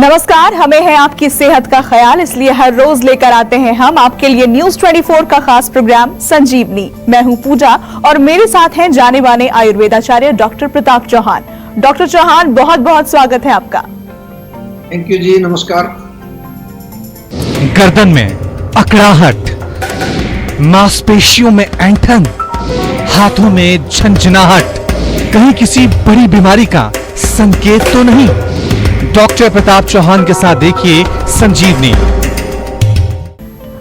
नमस्कार, हमें है आपकी सेहत का ख्याल, इसलिए हर रोज लेकर आते हैं हम आपके लिए न्यूज 24 का खास प्रोग्राम संजीवनी। मैं हूं पूजा और मेरे साथ हैं जाने माने आयुर्वेदाचार्य डॉक्टर प्रताप चौहान। डॉक्टर चौहान, बहुत बहुत स्वागत है आपका। थैंक यू जी, नमस्कार। गर्दन में अकड़ाहट, मांसपेशियों में ऐंठन, हाथों में झंझनाहट, कहीं किसी बड़ी बीमारी का संकेत तो नहीं? डॉक्टर प्रताप चौहान के साथ देखिए संजीवनी।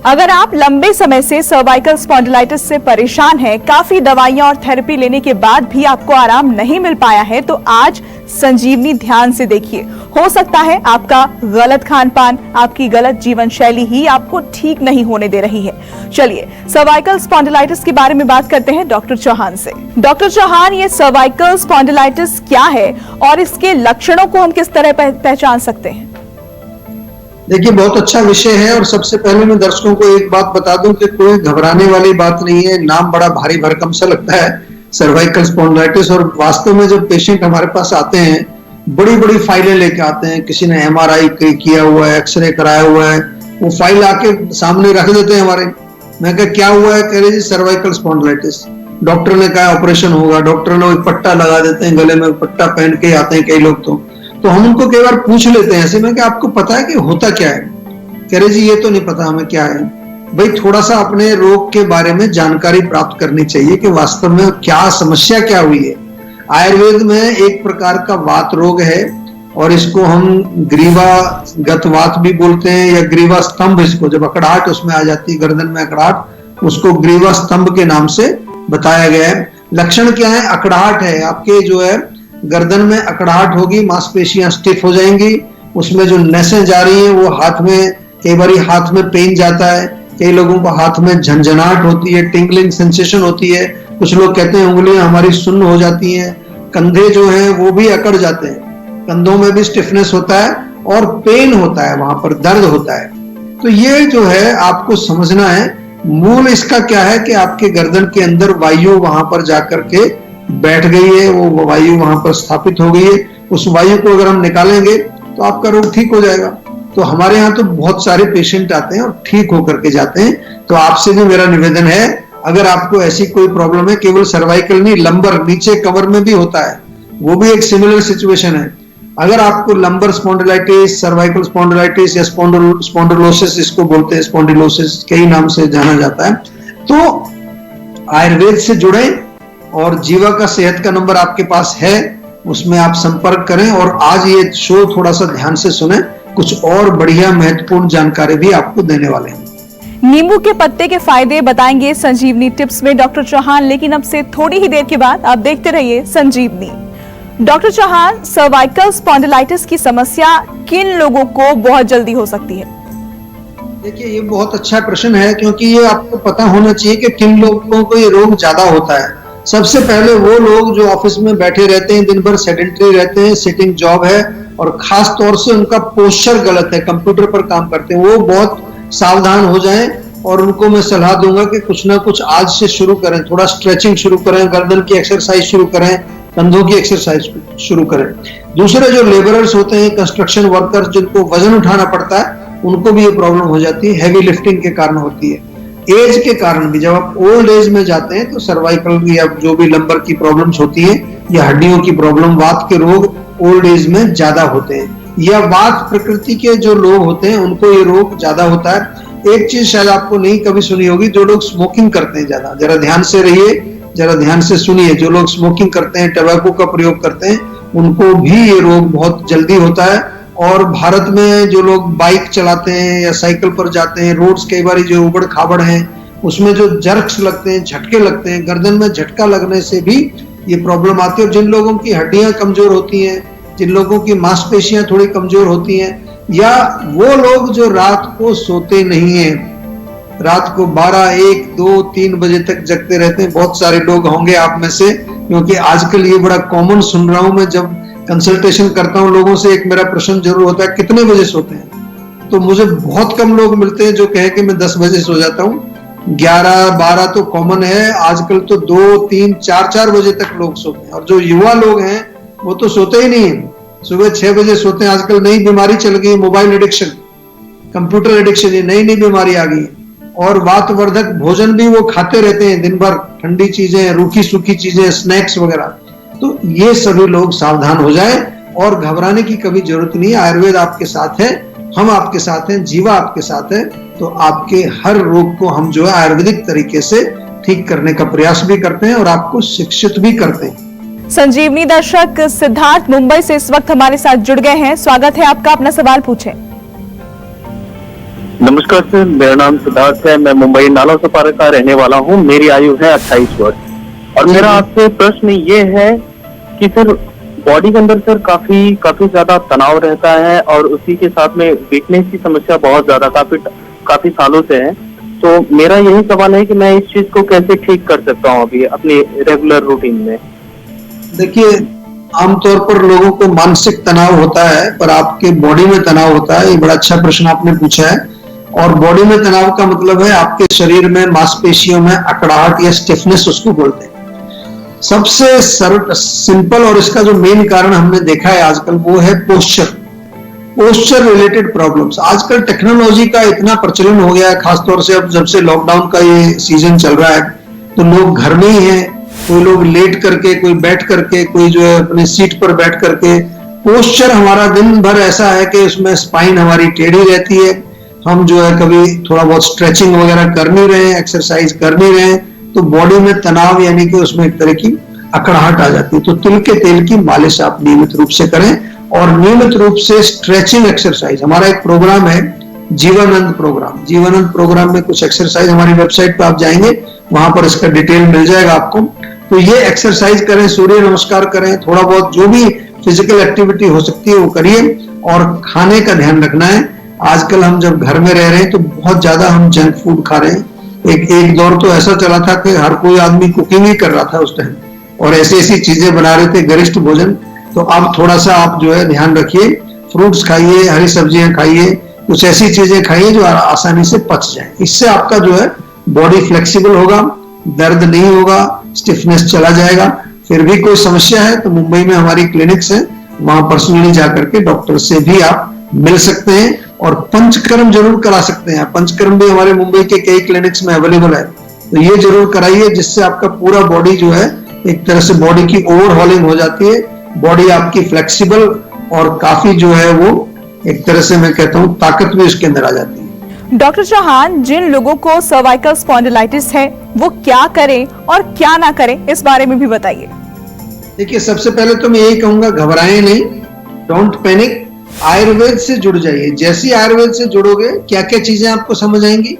अगर आप लंबे समय से सर्वाइकल स्पॉन्डिलाइटिस से परेशान हैं, काफी दवाइयां और थेरेपी लेने के बाद भी आपको आराम नहीं मिल पाया है, तो आज संजीवनी ध्यान से देखिए। हो सकता है आपका गलत खान पान, आपकी गलत जीवन शैली ही आपको ठीक नहीं होने दे रही है। चलिए सर्वाइकल स्पॉन्डिलाइटिस के बारे में बात करते हैं डॉक्टर चौहान से। डॉक्टर चौहान, ये सर्वाइकल स्पॉन्डिलाइटिस क्या है और इसके लक्षणों को हम किस तरह पहचान सकते हैं? देखिए, बहुत अच्छा विषय है और सबसे पहले मैं दर्शकों को एक बात बता दूं कि कोई घबराने वाली बात नहीं है। नाम बड़ा भारी भरकम सा लगता है सर्वाइकल स्पॉन्डिलाइटिस, और वास्तव में जब पेशेंट हमारे पास आते हैं बड़ी बड़ी फाइलें लेके आते हैं, किसी ने MRI किया हुआ है, एक्सरे कराया हुआ है, वो फाइल आके सामने रख देते हैं हमारे। मैं कहा क्या हुआ है? कह रहे जी सर्वाइकल स्पॉन्डिलाइटिस। डॉक्टर ने कहा ऑपरेशन होगा, डॉक्टर ने एक पट्टा लगा देते हैं, गले में पट्टा पहन के आते हैं कई लोग। तो हम उनको कई बार पूछ लेते हैं ऐसे में कि आपको पता है कि होता क्या है? कह रहे जी ये तो नहीं पता हमें क्या है। भाई, थोड़ा सा अपने रोग के बारे में जानकारी प्राप्त करनी चाहिए कि वास्तव में क्या समस्या क्या हुई है। आयुर्वेद में एक प्रकार का वात रोग है और इसको हम ग्रीवागत वात भी बोलते हैं या ग्रीवा स्तंभ। इसको जब अकड़ाहट उसमें आ जाती है, गर्दन में अकड़ाहट, उसको ग्रीवा स्तंभ के नाम से बताया गया है। लक्षण क्या है? अकड़ाहट है, आपके जो है गर्दन में अकड़ाहट होगी, मांसपेशियां स्टिफ हो जाएंगी, उसमें जो नसें जा रही हैं वो हाथ में, कई बार हाथ में पेन जाता है, कई लोगों को हाथ में झंझनाहट होती है, टिंगलिंग सेंसेशन होती है, कुछ लोग कहते हैं उंगलियां हमारी सुन्न हो जाती हैं, कंधे जो हैं वो भी अकड़ जाते हैं, कंधों में भी स्टिफनेस होता है और पेन होता है, वहां पर दर्द होता है। तो ये जो है आपको समझना है, मूल इसका क्या है कि आपके गर्दन के अंदर वायु वहां पर जाकर के बैठ गई है, वो वायु वहां पर स्थापित हो गई है। उस वायु को अगर हम निकालेंगे तो आपका रोग ठीक हो जाएगा। तो हमारे यहाँ तो बहुत सारे पेशेंट आते हैं और ठीक होकर के जाते हैं। तो आपसे भी मेरा निवेदन है, अगर आपको ऐसी कोई प्रॉब्लम है, केवल सर्वाइकल नहीं, लंबर नीचे कमर में भी होता है, वो भी एक सिमिलर सिचुएशन है। अगर आपको लंबर स्पॉन्डिलाइटिस, सर्वाइकल स्पॉन्डिलाइटिस या स्पॉन्डिलोसिस इसको बोलते हैं, स्पॉन्डिलोसिस कई नाम से जाना जाता है, तो आयुर्वेद से जुड़े और जीवा का सेहत का नंबर आपके पास है, उसमें आप संपर्क करें। और आज ये शो थोड़ा सा ध्यान से सुने, कुछ और बढ़िया महत्वपूर्ण जानकारी भी आपको देने वाले हैं। नींबू के पत्ते के फायदे बताएंगे संजीवनी टिप्स में डॉक्टर चौहान, लेकिन अब से थोड़ी ही देर के बाद आप देखते रहिए संजीवनी। डॉक्टर चौहान, सर्वाइकल स्पॉन्डिलाइटिस की समस्या किन लोगों को बहुत जल्दी हो सकती है? देखिए, ये बहुत अच्छा प्रश्न है, क्योंकि ये आपको पता होना चाहिए कि किन लोगों को ये रोग ज्यादा होता है। सबसे पहले वो लोग जो ऑफिस में बैठे रहते हैं, दिन भर सेडेंटरी रहते हैं, सिटिंग जॉब है, और खास तौर से उनका पोस्चर गलत है, कंप्यूटर पर काम करते हैं, वो बहुत सावधान हो जाएं। और उनको मैं सलाह दूंगा कि कुछ ना कुछ आज से शुरू करें, थोड़ा स्ट्रेचिंग शुरू करें, गर्दन की एक्सरसाइज शुरू करें, कंधों की एक्सरसाइज शुरू करें। दूसरे जो लेबरर्स होते हैं, कंस्ट्रक्शन वर्कर्स, जिनको वजन उठाना पड़ता है, उनको भी ये प्रॉब्लम हो जाती है, हैवी लिफ्टिंग के कारण होती है। एज के कारण भी, जब आप ओल्ड एज में जाते हैं तो सर्वाइकल या जो भी लंबर की प्रॉब्लम्स होती है या हड्डियों की प्रॉब्लम, वात के रोग ओल्ड एज में ज्यादा होते हैं, या वात प्रकृति के जो लोग होते हैं उनको ये रोग ज्यादा होता है। एक चीज शायद आपको नहीं कभी सुनी होगी, जो लोग स्मोकिंग करते हैं ज्यादा, जरा ध्यान से रहिए, जरा ध्यान से सुनिए। जो लोग स्मोकिंग करते हैं, टबैको का प्रयोग करते हैं, उनको भी ये रोग बहुत जल्दी होता है। और भारत में जो लोग बाइक चलाते हैं या साइकिल पर जाते हैं, रोड्स कई बार जो उबड़ खाबड़ हैं, उसमें जो जर्क्स लगते हैं, झटके लगते हैं, गर्दन में झटका लगने से भी ये प्रॉब्लम आती है। और जिन लोगों की हड्डियां कमजोर होती हैं, जिन लोगों की मांसपेशियां थोड़ी कमजोर होती हैं, या वो लोग जो रात को सोते नहीं हैं, रात को 12, 1, 2, 3 बजे तक जगते रहते हैं, बहुत सारे लोग होंगे आप में से, क्योंकि आजकल ये बड़ा कॉमन सुन रहा हूं मैं। जब कंसल्टेशन करता हूं लोगों से, एक मेरा प्रश्न जरूर होता है, कितने बजे सोते हैं? तो मुझे बहुत कम लोग मिलते हैं जो कहे कि मैं 10 बजे सो जाता हूं। 11, 12 तो कॉमन है, आजकल तो 2, 3, 4 बजे तक लोग सोते हैं। और जो युवा लोग हैं वो तो सोते ही नहीं है, सुबह 6 बजे सोते हैं। आजकल नई बीमारी चल गई है, मोबाइल एडिक्शन, कंप्यूटर एडिक्शन, ये नई नई बीमारी आ गई है। और वातवर्धक भोजन भी वो खाते रहते हैं दिन भर, ठंडी चीजें, रूखी सूखी चीजें, स्नैक्स वगैरह। तो ये सभी लोग सावधान हो जाएं और घबराने की कभी जरूरत नहीं है। आयुर्वेद आपके साथ है, हम आपके साथ हैं, जीवा आपके साथ है। तो आपके हर रोग को हम जो है आयुर्वेदिक तरीके से ठीक करने का प्रयास भी करते हैं और आपको शिक्षित भी करते हैं। संजीवनी दर्शक सिद्धार्थ मुंबई से इस वक्त हमारे साथ जुड़ गए हैं। स्वागत है आपका, अपना सवाल पूछें। नमस्कार सर, मेरा नाम सिद्धार्थ है। मैं मुंबई नाला सपारा का रहने वाला हूँ। मेरी आयु है 28 वर्ष और मेरा आपसे प्रश्न ये है कि सर बॉडी के अंदर सर काफी ज्यादा तनाव रहता है और उसी के साथ में वीकनेस की समस्या बहुत ज्यादा काफी सालों से है। तो मेरा यही सवाल है कि मैं इस चीज को कैसे ठीक कर सकता हूँ अभी अपनी रेगुलर रूटीन में। देखिए, आमतौर पर लोगों को मानसिक तनाव होता है, पर आपके बॉडी में तनाव होता है। ये बड़ा अच्छा प्रश्न आपने पूछा है। और बॉडी में तनाव का मतलब है आपके शरीर में मांसपेशियों में अकड़ाहट या स्टिफनेस उसको बोलते हैं। सबसे सरल सिंपल और इसका जो मेन कारण हमने देखा है आजकल वो है पोस्चर रिलेटेड प्रॉब्लम्स। आजकल टेक्नोलॉजी का इतना प्रचलन हो गया है, खासतौर से अब जब से लॉकडाउन का ये सीजन चल रहा है तो लोग घर में ही हैं। कोई लोग लेट करके, कोई बैठ करके, कोई जो है अपने सीट पर बैठ करके। पोस्चर हमारा दिन भर ऐसा है कि उसमें स्पाइन हमारी टेढ़ी रहती है। हम जो है कभी थोड़ा बहुत स्ट्रेचिंग वगैरह कर नहीं रहे हैं, एक्सरसाइज कर नहीं रहे हैं, तो बॉडी में तनाव यानी कि उसमें एक तरह की अकड़ाहट आ जाती है। तो तिल के तेल की मालिश आप नियमित रूप से करें और नियमित रूप से स्ट्रेचिंग एक्सरसाइज। हमारा एक प्रोग्राम है जीवानंद प्रोग्राम। जीवानंद प्रोग्राम में कुछ एक्सरसाइज हमारी वेबसाइट पर आप जाएंगे, वहां पर इसका डिटेल मिल जाएगा आपको। तो ये एक्सरसाइज करें, सूर्य नमस्कार करें, थोड़ा बहुत जो भी फिजिकल एक्टिविटी हो सकती है वो करिए। और खाने का ध्यान रखना है। आजकल हम जब घर में रह रहे हैं तो बहुत ज्यादा हम जंक फूड खा रहे हैं। एक दौर तो ऐसा चला था कि हर कोई आदमी कुकिंग ही कर रहा था उस टाइम और ऐसी ऐसी चीजें बना रहे थे, गरिष्ठ भोजन। तो अब थोड़ा सा आप जो है ध्यान रखिए, फ्रूट्स खाइए, हरी सब्जियां खाइए, कुछ ऐसी चीजें खाइए जो आसानी से पच जाए। इससे आपका जो है बॉडी फ्लेक्सिबल होगा, दर्द नहीं होगा, स्टिफनेस चला जाएगा। फिर भी कोई समस्या है तो मुंबई में हमारी क्लिनिक्स है, वहां पर्सनली जाकर के डॉक्टर से भी आप मिल सकते हैं और पंचकर्म जरूर करा सकते हैं। पंचकर्म भी हमारे मुंबई के कई क्लिनिक्स में अवेलेबल है, तो ये जरूर कराइए, जिससे आपका पूरा बॉडी जो है एक तरह से बॉडी की ओवरहॉलिंग हो जाती है। बॉडी आपकी फ्लेक्सिबल और काफी जो है वो एक तरह से मैं कहता हूँ ताकत भी उसके अंदर आ जाती है। डॉक्टर चौहान, जिन लोगों को सर्वाइकल स्पॉन्डिलाइटिस है वो क्या करें और क्या ना करें, इस बारे में भी बताइए। देखिए, सबसे पहले तो मैं यही कहूंगा, घबराएं नहीं, डोंट पैनिक। आयुर्वेद से जुड़ जाइए। जैसे आयुर्वेद से जुड़ोगे क्या क्या चीजें आपको समझ आएंगी,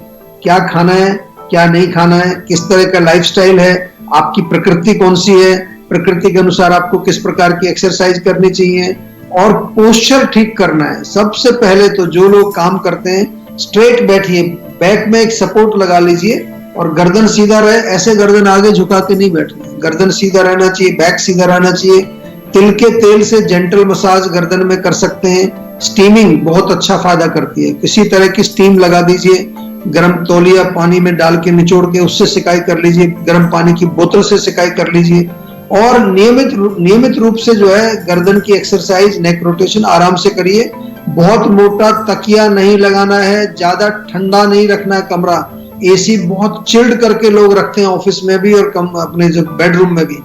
क्या खाना है, क्या नहीं खाना है, किस तरह का लाइफस्टाइल है, आपकी प्रकृति कौन सी है, प्रकृति के अनुसार आपको किस प्रकार की एक्सरसाइज करनी चाहिए और पोस्चर ठीक करना है। सबसे पहले तो जो लोग काम करते हैं, स्ट्रेट बैठिए, बैक में एक सपोर्ट लगा लीजिए और गर्दन सीधा रहे। ऐसे गर्दन आगे झुका के नहीं बैठना, गर्दन सीधा रहना चाहिए, बैक सीधा रहना चाहिए। तिल के तेल से जेंटल मसाज गर्दन में कर सकते हैं। स्टीमिंग बहुत अच्छा फायदा करती है, किसी तरह की स्टीम लगा दीजिए। गर्म तौलिया पानी में डाल के निचोड़ के उससे सिकाई कर लीजिए, गर्म पानी की बोतल से सिकाई कर लीजिए। और नियमित रूप से जो है गर्दन की एक्सरसाइज, नेक रोटेशन आराम से करिए। बहुत मोटा तकिया नहीं लगाना है, ज्यादा ठंडा नहीं रखना है कमरा। एसी बहुत चिल्ड करके लोग रखते हैं ऑफिस में भी और अपने जो बेडरूम में भी।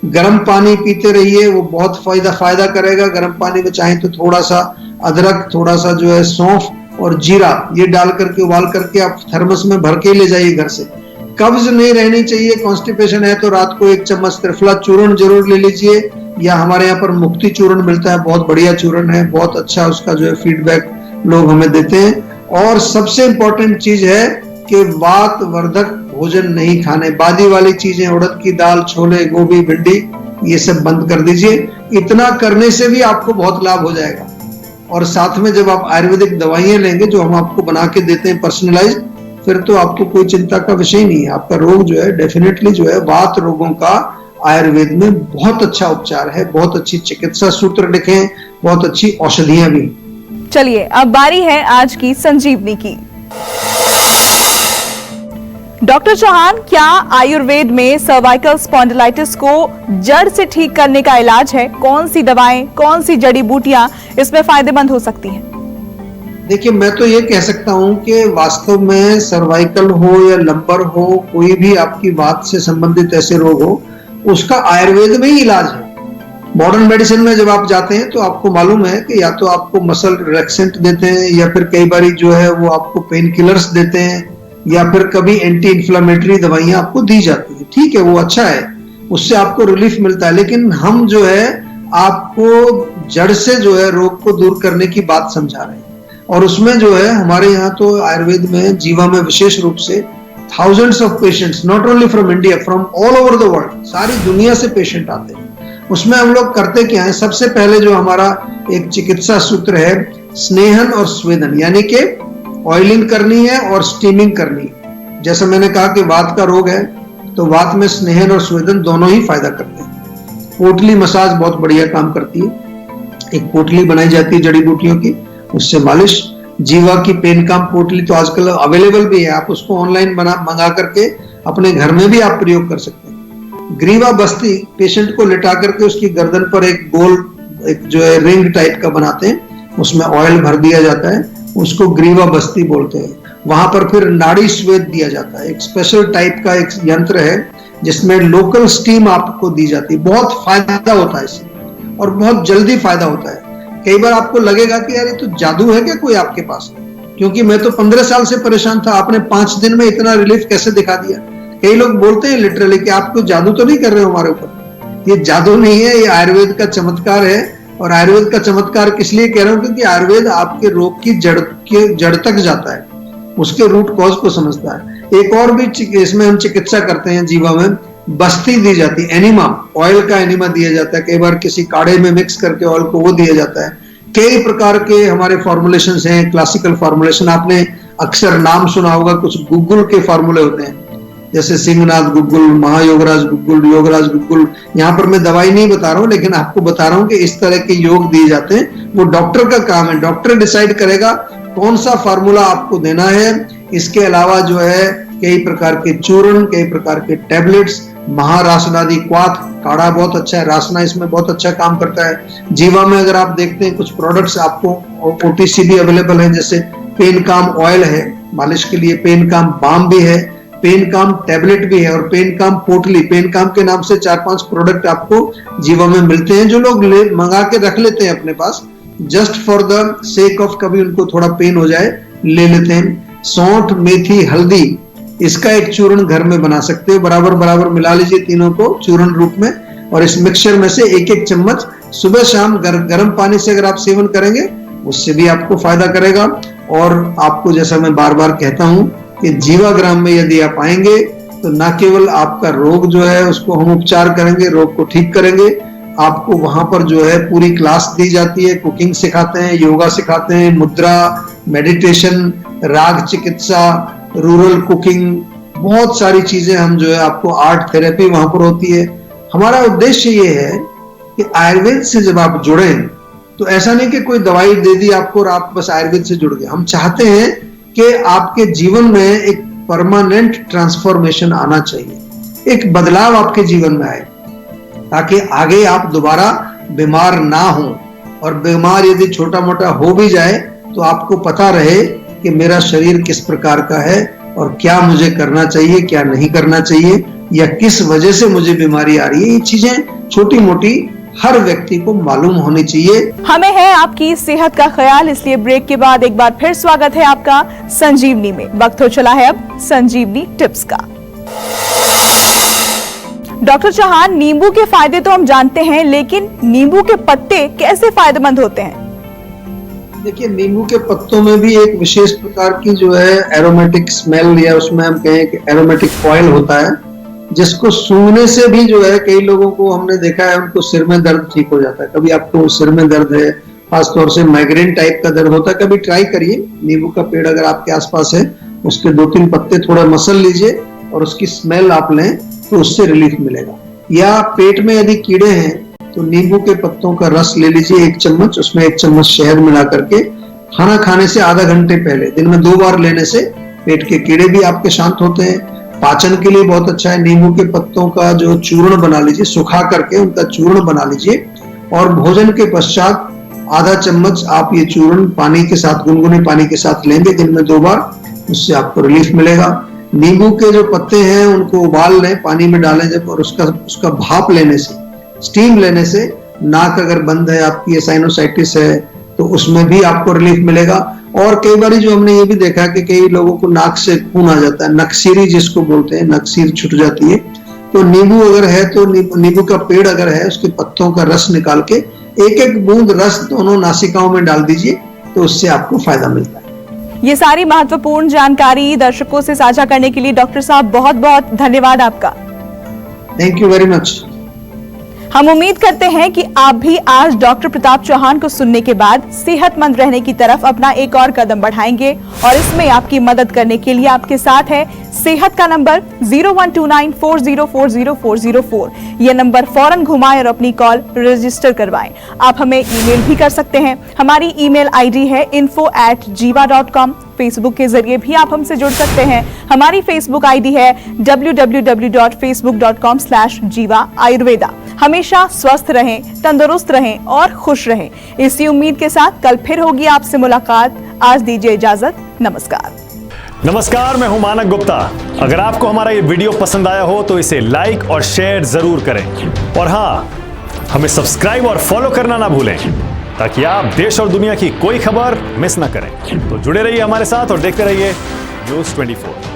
गर्म पानी पीते रहिए, वो बहुत फायदा करेगा। गर्म पानी में चाहे तो थोड़ा सा अदरक, थोड़ा सा जो है सौंफ और जीरा ये डाल करके उबाल करके आप थर्मस में भर के ले जाइए घर से। कब्ज नहीं रहनी चाहिए, कॉन्स्टिपेशन है तो रात को 1 चम्मच त्रिफला चूर्ण जरूर ले लीजिए, या हमारे यहाँ पर मुक्ति चूर्ण मिलता है, बहुत बढ़िया चूर्ण है, बहुत अच्छा उसका जो है फीडबैक लोग हमें देते हैं। और सबसे इंपॉर्टेंट चीज है कि वात वर्धक भोजन नहीं खाने, बादी वाली चीजें, उड़द की दाल, छोले, गोभी, भिंडी, ये सब बंद कर दीजिए। इतना करने से भी आपको बहुत लाभ हो जाएगा। और साथ में जब आप आयुर्वेदिक दवाइयां लेंगे जो हम आपको बना के देते हैं पर्सनलाइज्ड, फिर तो आपको कोई चिंता का विषय नहीं है। आपका रोग जो है डेफिनेटली जो है वात रोगों का आयुर्वेद में बहुत अच्छा उपचार है, बहुत अच्छी चिकित्सा सूत्र लिखे हैं, बहुत अच्छी औषधियां भी। चलिए अब बारी है आज की संजीवनी की। डॉक्टर चौहान, क्या आयुर्वेद में सर्वाइकल स्पॉन्डिलाइटिस को जड़ से ठीक करने का इलाज है? कौन सी दवाएं, कौन सी जड़ी बूटियां इसमें फायदेमंद हो सकती हैं? देखिए, मैं तो ये कह सकता हूं कि वास्तव में सर्वाइकल हो या लंबर हो, कोई भी आपकी वात से संबंधित ऐसे रोग हो, उसका आयुर्वेद में ही इलाज है। मॉडर्न मेडिसिन में जब आप जाते हैं तो आपको मालूम है कि या तो आपको मसल रिलैक्सेंट देते हैं, या फिर कई बार जो है वो आपको पेन किलर्स देते हैं, या फिर कभी एंटी इन्फ्लामेटरी दवाइयां आपको दी जाती है। ठीक है, वो अच्छा है, उससे आपको रिलीफ मिलता है, लेकिन हम जो है आपको जड़ से जो है रोग को दूर करने की बात समझा रहे हैं। और उसमें जो है हमारे यहाँ तो आयुर्वेद में, जीवा में विशेष रूप से thousands of patients, not only from India, from all over the world, सारी दुनिया से पेशेंट आते हैं। उसमें हम लोग करते क्या है, सबसे पहले जो हमारा एक चिकित्सा सूत्र है, स्नेहन और स्वेदन, यानी कि ऑयलिंग करनी है और स्टीमिंग करनी है। जैसे मैंने कहा कि वात का रोग है तो वात में स्नेहन और स्वेदन दोनों ही फायदा करते हैं। पोटली मसाज बहुत बढ़िया काम करती है। एक पोटली बनाई जाती है जड़ी बूटियों की, उससे मालिश। जीवा की पेन काम पोटली तो आजकल अवेलेबल भी है, आप उसको ऑनलाइन मंगा करके अपने घर में भी आप प्रयोग कर सकते हैं। ग्रीवा बस्ती, पेशेंट को लिटा करके उसकी गर्दन पर एक गोल, एक जो है रिंग टाइप का बनाते हैं, उसमें ऑयल भर दिया जाता है, उसको ग्रीवा बस्ती बोलते हैं। वहां पर फिर नाड़ी स्वेद दिया जाता है, एक स्पेशल टाइप का एक यंत्र है जिसमें लोकल स्टीम आपको दी जाती है। बहुत फायदा होता है इससे और बहुत जल्दी फायदा होता है। कई बार आपको लगेगा कि यार ये तो जादू है क्या कोई आपके पास, क्योंकि मैं तो 15 साल से परेशान था, आपने 5 दिन में इतना रिलीफ कैसे दिखा दिया। कई लोग बोलते हैं लिटरली कि आप कोई जादू तो नहीं कर रहे हो हमारे ऊपर। ये जादू नहीं है, ये आयुर्वेद का चमत्कार है। और आयुर्वेद का चमत्कार किस लिए कह रहा हूं, क्योंकि आयुर्वेद आपके रोग की जड़ तक जाता है, उसके रूट कॉज को समझता है। एक और भी इसमें हम चिकित्सा करते हैं, जीवा में बस्ती दी जाती है, एनिमा, ऑयल का एनिमा दिया जाता है। कई बार किसी काढ़े में मिक्स करके ऑयल को वो दिया जाता है। कई प्रकार के हमारे फॉर्मुलेशंस हैं, क्लासिकल फॉर्मुलेशन, आपने अक्सर नाम सुना होगा, कुछ गुग्गुल के फॉर्मूले होते हैं, जैसे सिंहनाथ गुग्गुल, महायोगराज गुग्गुल, योगराज गुग्गुल। यहाँ पर मैं दवाई नहीं बता रहा हूँ, लेकिन आपको बता रहा हूँ कि इस तरह के योग दिए जाते हैं। वो डॉक्टर का काम है, डॉक्टर डिसाइड करेगा कौन सा फार्मूला आपको देना है। इसके अलावा जो है कई प्रकार के चूर्ण, कई प्रकार के टैबलेट्स, महारासनादि क्वाथ काढ़ा बहुत अच्छा है, रासना इसमें बहुत अच्छा काम करता है। जीवा में अगर आप देखते हैं कुछ प्रोडक्ट्स आपको ओटीसी भी अवेलेबल है, जैसे पेन काम ऑयल है मालिश के लिए, पेन काम बाम भी है, पेन काम टैबलेट भी है, और पेन काम पोटली, पेन काम के नाम से 4-5 प्रोडक्ट आपको जीवा में मिलते हैं, जो लोग मंगा के रख लेते हैं अपने पास, just for the sake of कभी उनको थोड़ा पेन हो जाए ले लेते हैं। सौंठ, मेथी, हल्दी, इसका एक चूर्ण घर में बना सकते हो। बराबर बराबर मिला लीजिए तीनों को चूर्ण रूप में, और इस मिक्सचर में से एक एक चम्मच सुबह शाम गर्म पानी से अगर आप सेवन करेंगे, उससे भी आपको फायदा करेगा। और आपको, जैसा मैं बार बार कहता हूं, कि जीवाग्राम में यदि आप आएंगे तो ना केवल आपका रोग जो है उसको हम उपचार करेंगे, रोग को ठीक करेंगे, आपको वहां पर जो है पूरी क्लास दी जाती है, कुकिंग सिखाते हैं, योगा सिखाते हैं, मुद्रा, मेडिटेशन, राग चिकित्सा, रूरल कुकिंग, बहुत सारी चीजें हम जो है आपको, आर्ट थेरेपी वहां पर होती है। हमारा उद्देश्य ये है कि आयुर्वेद से जब आप जुड़े तो ऐसा नहीं कि कोई दवाई दे दी आपको और आप बस आयुर्वेद से जुड़ गए। हम चाहते हैं कि आपके जीवन में एक परमानेंट ट्रांसफॉर्मेशन आना चाहिए, एक बदलाव आपके जीवन में आए, ताकि आगे आप दोबारा बीमार ना हो। और बीमार यदि छोटा मोटा हो भी जाए तो आपको पता रहे कि मेरा शरीर किस प्रकार का है और क्या मुझे करना चाहिए, क्या नहीं करना चाहिए, या किस वजह से मुझे बीमारी आ रही है। ये चीजें छोटी मोटी हर व्यक्ति को मालूम होनी चाहिए। हमें है आपकी सेहत का ख्याल, इसलिए ब्रेक के बाद एक बार फिर स्वागत है आपका संजीवनी में। वक्त हो चला है अब संजीवनी टिप्स का। डॉक्टर चौहान, नींबू के फायदे तो हम जानते हैं, लेकिन नींबू के पत्ते कैसे फायदेमंद होते हैं? देखिए, नींबू के पत्तों में भी एक विशेष प्रकार की जो है एरोमेटिक स्मेल, या उसमें हम कहें कि एरोमेटिक ऑयल होता है, जिसको सूंघने से भी जो है कई लोगों को हमने देखा है उनको सिर में दर्द ठीक हो जाता है। कभी आपको सिर में दर्द है, खासतौर से माइग्रेन टाइप का दर्द होता है, कभी ट्राई करिए, नींबू का पेड़ अगर आपके आसपास है, उसके 2-3 पत्ते थोड़ा मसल लीजिए और उसकी स्मेल आप लें तो उससे रिलीफ मिलेगा। या पेट में यदि कीड़े हैं तो नींबू के पत्तों का रस ले लीजिए 1 चम्मच, उसमें 1 चम्मच शहद मिला करके खाना खाने से आधा घंटे पहले दिन में 2 बार लेने से पेट के कीड़े भी आपके शांत होते हैं। पाचन के लिए बहुत अच्छा है। नींबू के पत्तों का जो चूर्ण बना लीजिए, सुखा करके उनका चूर्ण बना लीजिए और भोजन के पश्चात आधा चम्मच आप ये चूर्ण पानी के साथ, गुनगुने पानी के साथ लेंगे दिन में 2 बार, उससे आपको रिलीफ मिलेगा। नींबू के जो पत्ते हैं उनको उबाल लें, पानी में डालें जब, और उसका भाप लेने से, स्टीम लेने से, नाक अगर बंद है आपकी, साइनोसाइटिस है, तो उसमें भी आपको रिलीफ मिलेगा। और कई बार जो हमने ये भी देखा कि कई लोगों को नाक से खून आ जाता है, नक्सीरी जिसको बोलते हैं, नक्सीर छूट जाती है, तो नींबू अगर है तो नींबू का पेड़ अगर है उसके पत्तों का रस निकाल के 1-1 बूंद रस दोनों नासिकाओं में डाल दीजिए, तो उससे आपको फायदा मिलता है। ये सारी महत्वपूर्ण जानकारी दर्शकों से साझा करने के लिए डॉक्टर साहब बहुत बहुत धन्यवाद आपका। Thank you very much. हम उम्मीद करते हैं कि आप भी आज डॉक्टर प्रताप चौहान को सुनने के बाद सेहतमंद रहने की तरफ अपना एक और कदम बढ़ाएंगे, और इसमें आपकी मदद करने के लिए आपके साथ है सेहत का नंबर 012940400404। यह नंबर फौरन घुमाएं और अपनी कॉल रजिस्टर करवाएं। आप हमें ईमेल भी कर सकते हैं। हमारी ईमेल आईडी है info@jiva.com। फेसबुक के जरिए भी आप हमसे जुड़ सकते हैं। हमारी फेसबुक आईडी है www.facebook.com/jiva ayurveda। हमेशा स्वस्थ रहें, तंदुरुस्त रहें और खुश रहें, इसी उम्मीद के साथ कल फिर होगी आपसे मुलाकात। आज दीजिए इजाजत, नमस्कार। नमस्कार, मैं हूं मानक गुप्ता। अगर आपको हमारा ये वीडियो पसंद आया हो तो इसे लाइक और शेयर जरूर करें, और हाँ, हमें सब्सक्राइब और फॉलो करना ना भूलें, ताकि आप देश और दुनिया की कोई खबर मिस ना करें। तो जुड़े रहिए हमारे साथ और देखते रहिए News 24।